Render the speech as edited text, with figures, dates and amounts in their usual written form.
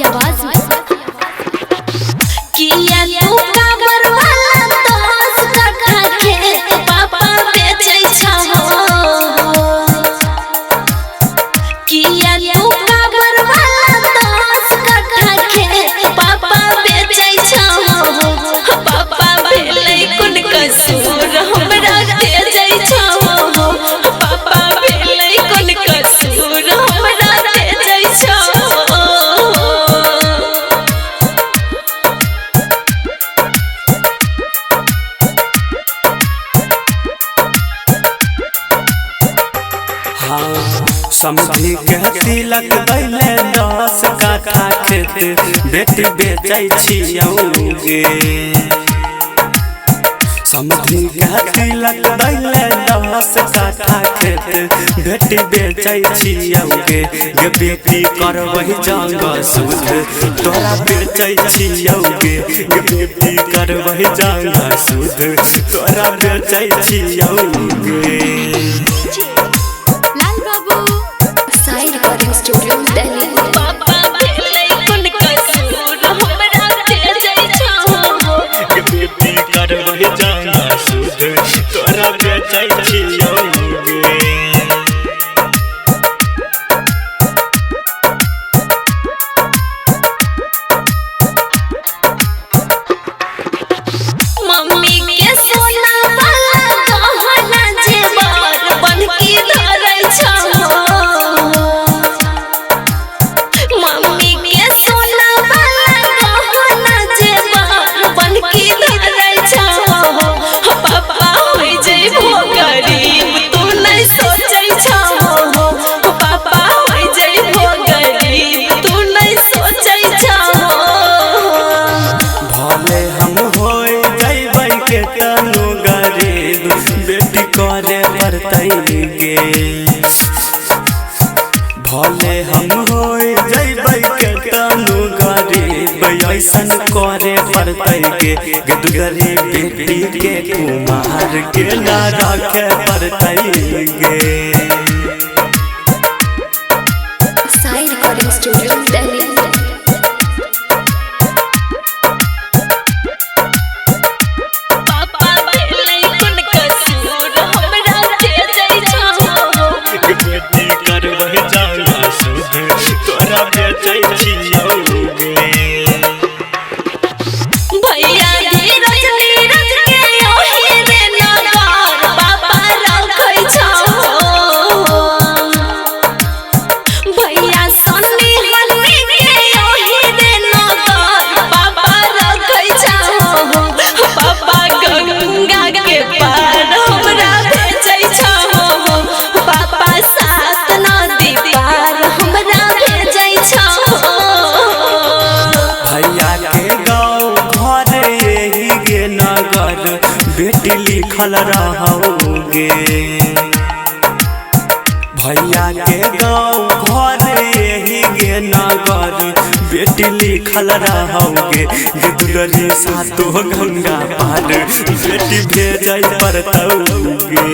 की आवाज में किया तू काबर वाला दोस्त कटा खेत पापा बेचै छ किया तू काबर वाला दोस्त कटा खेत पापा बेचै छ पापा भेलै कोन कसूर हमरा बेचै छ पापा भेलै कोन कसूर हमरा बेचै छ समझी के तिलक दैले 10 काठा खेत बेटी बेचै छियौगे। समझी के तिलक दैले 10 काठा खेत बेटी बेचै छियौगे। गे बेटी करबही जंग सूद तोरा बेचै छियौगे। गे बेटी करबही जंग सूद तोरा बेचै छियौगे। स्टूडियो दिल्ली पापा भेलै कोन कसूर हमरा बेचै छ बेटी करबही जंग सूद तोरा बेचै छियौगे। मम्मी के सोना वाला गहना जेवर बनकी धरै छ बेटी करे पड़तै गे भले हम हो जैबै के तनु गरीब ऐसन करे पड़तै गे। गरीब बेटी के कुमार के ना रखे पड़तै गे। साई रिकॉर्डिंग स्टूडियो दिल्ली भैया धीरज नीरज के ओही रे नगर पापा रखै छ भैया सन्नी हल्ली के ओही रे नगर पापा रखै छ पापा गंगा के पार हमरा भेजै छ पापा सात नदी पार हमरा भेजै छ भैया के नगर बेटी लिखल रहोगे। भैया के गाँव घर यही गे नगर बेटी लिखल रहोगे। दुलरी सातो गंगा पार बेटी भेजै पड़तौगे।